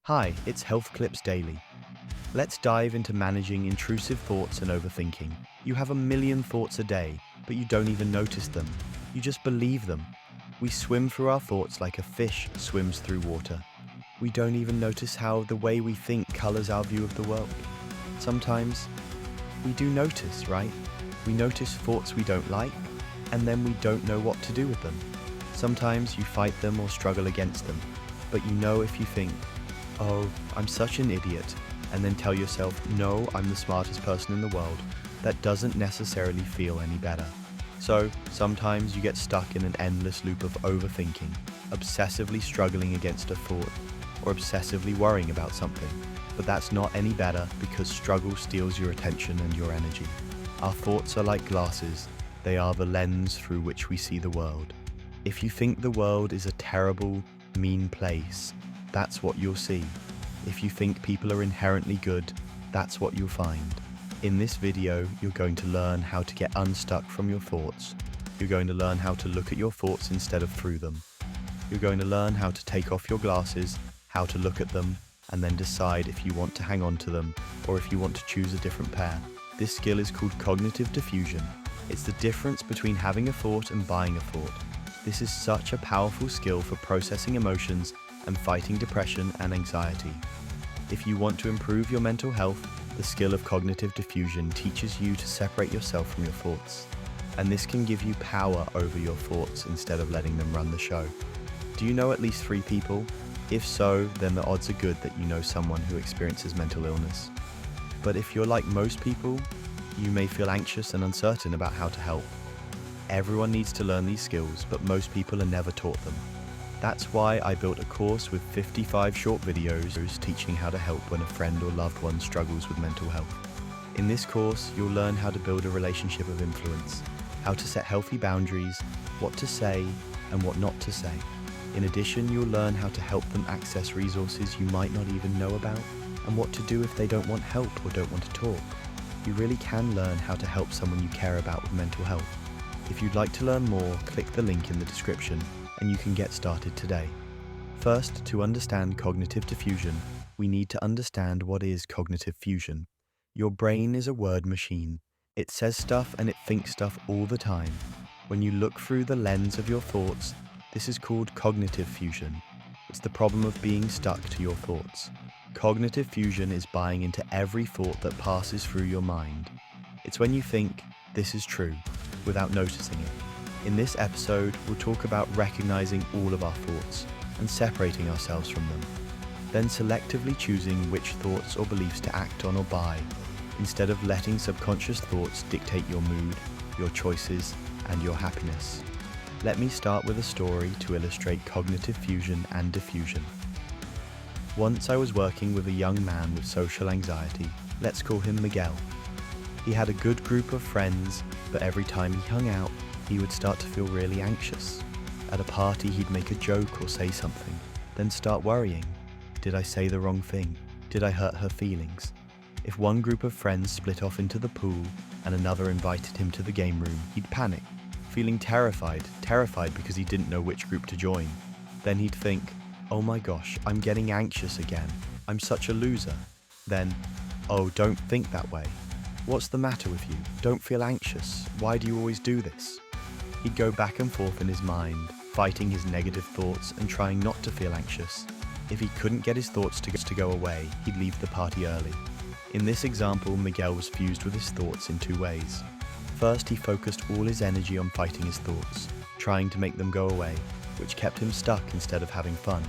Hi, it's Health Clips Daily. Let's dive into managing intrusive thoughts and overthinking. You have a million thoughts a day, but you don't even notice them. You just believe them. We swim through our thoughts like a fish swims through water. We don't even notice how the way we think colors our view of the world. Sometimes we do notice, right? We notice thoughts we don't like, and then we don't know what to do with them. Sometimes you fight them or struggle against them, but you know if you think, "Oh, I'm such an idiot," and then tell yourself, "No, I'm the smartest person in the world," that doesn't necessarily feel any better. So, sometimes you get stuck in an endless loop of overthinking, obsessively struggling against a thought, or obsessively worrying about something. But that's not any better because struggle steals your attention and your energy. Our thoughts are like glasses. They are the lens through which we see the world. If you think the world is a terrible, mean place, that's what you'll see. If you think people are inherently good, that's what you'll find. In this video, you're going to learn how to get unstuck from your thoughts. You're going to learn how to look at your thoughts instead of through them. You're going to learn how to take off your glasses, how to look at them, and then decide if you want to hang on to them or if you want to choose a different pair. This skill is called cognitive diffusion. It's the difference between having a thought and buying a thought. This is such a powerful skill for processing emotions and fighting depression and anxiety. If you want to improve your mental health, the skill of cognitive diffusion teaches you to separate yourself from your thoughts. And this can give you power over your thoughts instead of letting them run the show. Do you know at least 3 people? If so, then the odds are good that you know someone who experiences mental illness. But if you're like most people, you may feel anxious and uncertain about how to help. Everyone needs to learn these skills, but most people are never taught them. That's why I built a course with 55 short videos teaching how to help when a friend or loved one struggles with mental health. In this course, you'll learn how to build a relationship of influence, how to set healthy boundaries, what to say and what not to say. In addition, you'll learn how to help them access resources you might not even know about, and what to do if they don't want help or don't want to talk. You really can learn how to help someone you care about with mental health. If you'd like to learn more, click the link in the description and you can get started today. First, to understand cognitive diffusion, we need to understand what is cognitive fusion. Your brain is a word machine. It says stuff and it thinks stuff all the time. When you look through the lens of your thoughts, this is called cognitive fusion. It's the problem of being stuck to your thoughts. Cognitive fusion is buying into every thought that passes through your mind. It's when you think, "This is true," without noticing it. In this episode, we'll talk about recognizing all of our thoughts and separating ourselves from them, then selectively choosing which thoughts or beliefs to act on or buy, instead of letting subconscious thoughts dictate your mood, your choices, and your happiness. Let me start with a story to illustrate cognitive fusion and diffusion. Once I was working with a young man with social anxiety. Let's call him Miguel. He had a good group of friends, but every time he hung out, he would start to feel really anxious. At a party, he'd make a joke or say something, then start worrying. Did I say the wrong thing? Did I hurt her feelings? If one group of friends split off into the pool and another invited him to the game room, he'd panic, feeling terrified because he didn't know which group to join. Then he'd think, "Oh my gosh, I'm getting anxious again. I'm such a loser." Then, "Oh, don't think that way. What's the matter with you? Don't feel anxious. Why do you always do this?" He'd go back and forth in his mind, fighting his negative thoughts and trying not to feel anxious. If he couldn't get his thoughts to go away, he'd leave the party early. In this example, Miguel was fused with his thoughts in 2 ways. First, he focused all his energy on fighting his thoughts, trying to make them go away, which kept him stuck instead of having fun.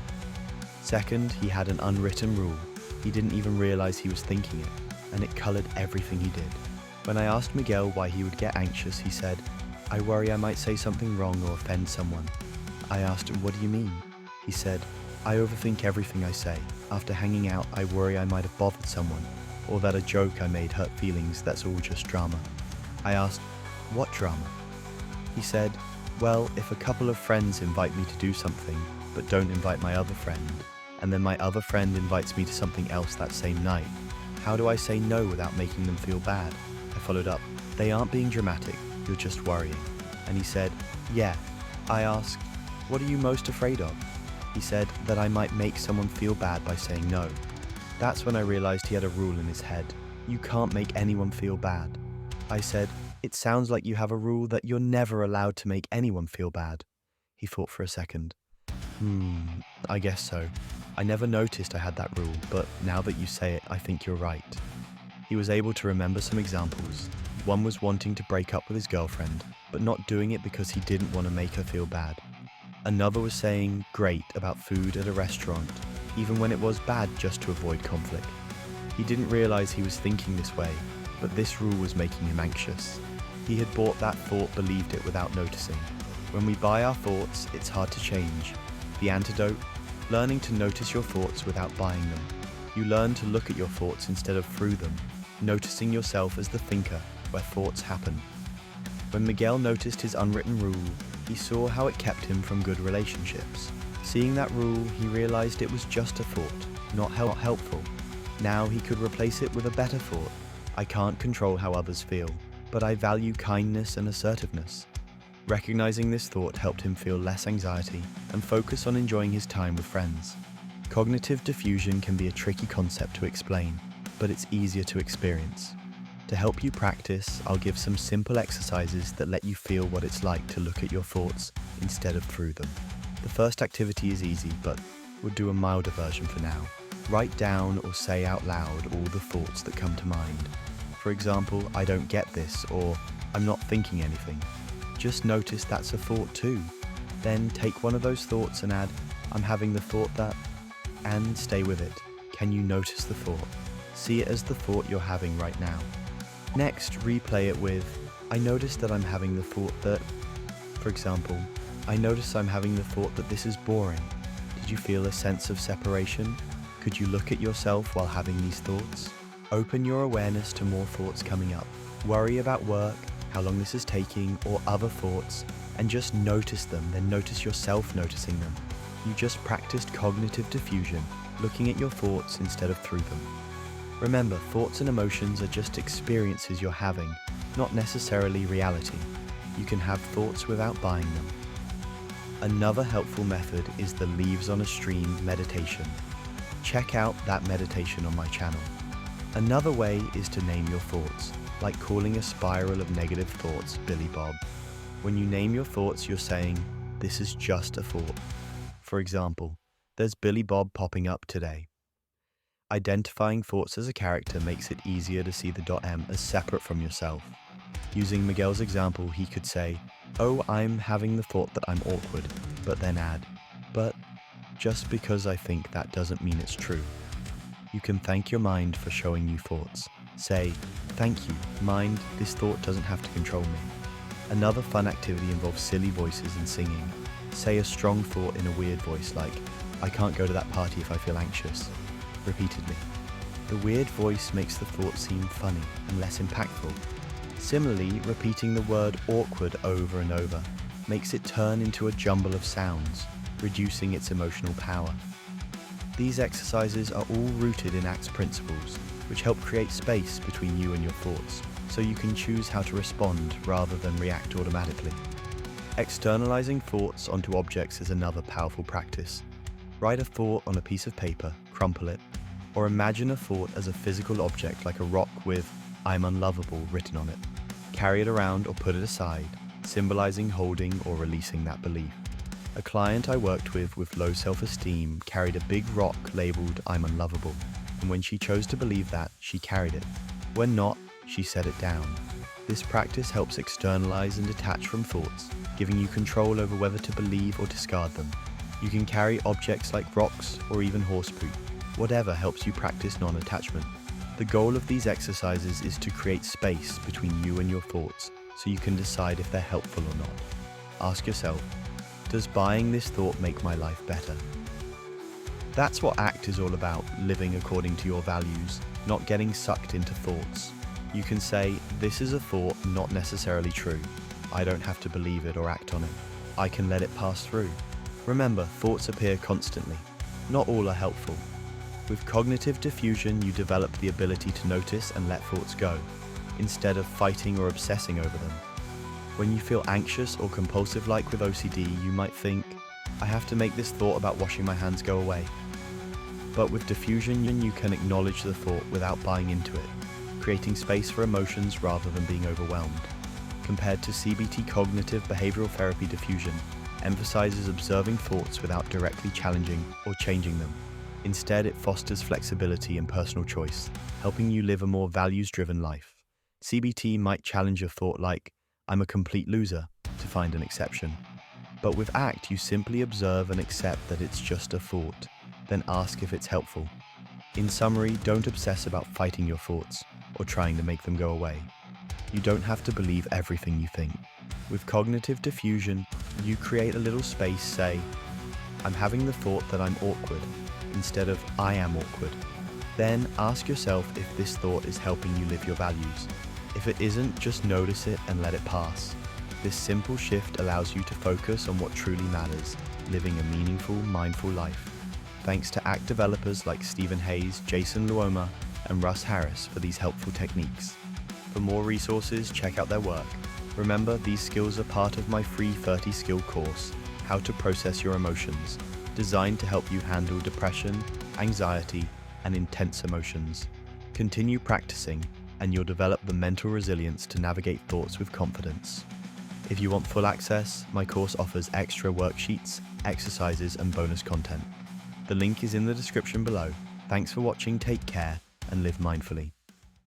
Second, he had an unwritten rule. He didn't even realize he was thinking it, and it colored everything he did. When I asked Miguel why he would get anxious, he said, "I worry I might say something wrong or offend someone." I asked him, "What do you mean?" He said, "I overthink everything I say. After hanging out, I worry I might have bothered someone, or that a joke I made hurt feelings. That's all just drama." I asked, "What drama?" He said, "Well, if a couple of friends invite me to do something, but don't invite my other friend, and then my other friend invites me to something else that same night, how do I say no without making them feel bad?" I followed up, "They aren't being dramatic, you're just worrying." And he said, "Yeah." I asked, "What are you most afraid of?" He said that I might make someone feel bad by saying no. That's when I realized he had a rule in his head. You can't make anyone feel bad. I said, it sounds like you have a rule that you're never allowed to make anyone feel bad. He thought for a second. I guess so. I never noticed I had that rule, but now that you say it, I think you're right. He was able to remember some examples. One was wanting to break up with his girlfriend, but not doing it because he didn't want to make her feel bad. Another was saying great about food at a restaurant, even when it was bad, just to avoid conflict. He didn't realize he was thinking this way, but this rule was making him anxious. He had bought that thought, believed it without noticing. When we buy our thoughts, it's hard to change. The antidote? Learning to notice your thoughts without buying them. You learn to look at your thoughts instead of through them, noticing yourself as the thinker where thoughts happen. When Miguel noticed his unwritten rule, he saw how it kept him from good relationships. Seeing that rule, he realized it was just a thought, not helpful. Now he could replace it with a better thought. I can't control how others feel, but I value kindness and assertiveness. Recognizing this thought helped him feel less anxiety and focus on enjoying his time with friends. Cognitive diffusion can be a tricky concept to explain, but it's easier to experience. To help you practice, I'll give some simple exercises that let you feel what it's like to look at your thoughts instead of through them. The first activity is easy, but we'll do a milder version for now. Write down or say out loud all the thoughts that come to mind. For example, I don't get this, or I'm not thinking anything. Just notice that's a thought too. Then take one of those thoughts and add, I'm having the thought that, and stay with it. Can you notice the thought? See it as the thought you're having right now. Next, replay it with, I notice that I'm having the thought that, for example, I notice I'm having the thought that this is boring. Did you feel a sense of separation? Could you look at yourself while having these thoughts? Open your awareness to more thoughts coming up. Worry about work, how long this is taking, or other thoughts, and just notice them, then notice yourself noticing them. You just practiced cognitive diffusion, looking at your thoughts instead of through them. Remember, thoughts and emotions are just experiences you're having, not necessarily reality. You can have thoughts without buying them. Another helpful method is the Leaves on a Stream meditation. Check out that meditation on my channel. Another way is to name your thoughts, like calling a spiral of negative thoughts Billy Bob. When you name your thoughts, you're saying, this is just a thought. For example, there's Billy Bob popping up today. Identifying thoughts as a character makes it easier to see the .m as separate from yourself. Using Miguel's example, he could say, oh, I'm having the thought that I'm awkward, but then add, but just because I think that doesn't mean it's true. You can thank your mind for showing you thoughts. Say, thank you, mind, this thought doesn't have to control me. Another fun activity involves silly voices and singing. Say a strong thought in a weird voice like, I can't go to that party if I feel anxious, repeatedly. The weird voice makes the thought seem funny and less impactful. Similarly, repeating the word awkward over and over makes it turn into a jumble of sounds, reducing its emotional power. These exercises are all rooted in ACT's principles, which help create space between you and your thoughts, so you can choose how to respond rather than react automatically. Externalizing thoughts onto objects is another powerful practice. Write a thought on a piece of paper, crumple it, or imagine a thought as a physical object like a rock with I'm unlovable written on it. Carry it around or put it aside, symbolizing holding or releasing that belief. A client I worked with low self-esteem carried a big rock labeled I'm unlovable, and when she chose to believe that, she carried it. When not, she set it down. This practice helps externalize and detach from thoughts, giving you control over whether to believe or discard them. You can carry objects like rocks or even horse poop. Whatever helps you practice non-attachment. The goal of these exercises is to create space between you and your thoughts so you can decide if they're helpful or not. Ask yourself, does buying this thought make my life better? That's what ACT is all about, living according to your values, not getting sucked into thoughts. You can say, this is a thought not necessarily true. I don't have to believe it or act on it. I can let it pass through. Remember, thoughts appear constantly. Not all are helpful. With cognitive diffusion, you develop the ability to notice and let thoughts go, instead of fighting or obsessing over them. When you feel anxious or compulsive like with OCD, you might think, I have to make this thought about washing my hands go away. But with Defusion, you can acknowledge the thought without buying into it, creating space for emotions rather than being overwhelmed. Compared to CBT cognitive behavioral therapy, Defusion emphasizes observing thoughts without directly challenging or changing them. Instead, it fosters flexibility and personal choice, helping you live a more values-driven life. CBT might challenge a thought like, "I'm a complete loser," to find an exception. But with ACT, you simply observe and accept that it's just a thought, then ask if it's helpful. In summary, don't obsess about fighting your thoughts or trying to make them go away. You don't have to believe everything you think. With cognitive diffusion, you create a little space, say, "I'm having the thought that I'm awkward," instead of "I am awkward." Then ask yourself if this thought is helping you live your values. If it isn't, just notice it and let it pass. This simple shift allows you to focus on what truly matters, living a meaningful, mindful life. Thanks to ACT developers like Stephen Hayes, Jason Luoma, and Russ Harris for these helpful techniques. For more resources, check out their work. Remember, these skills are part of my free 30-skill course, How to Process Your Emotions, designed to help you handle depression, anxiety, and intense emotions. Continue practicing, and you'll develop the mental resilience to navigate thoughts with confidence. If you want full access, my course offers extra worksheets, exercises, and bonus content. The link is in the description below. Thanks for watching, take care, and live mindfully.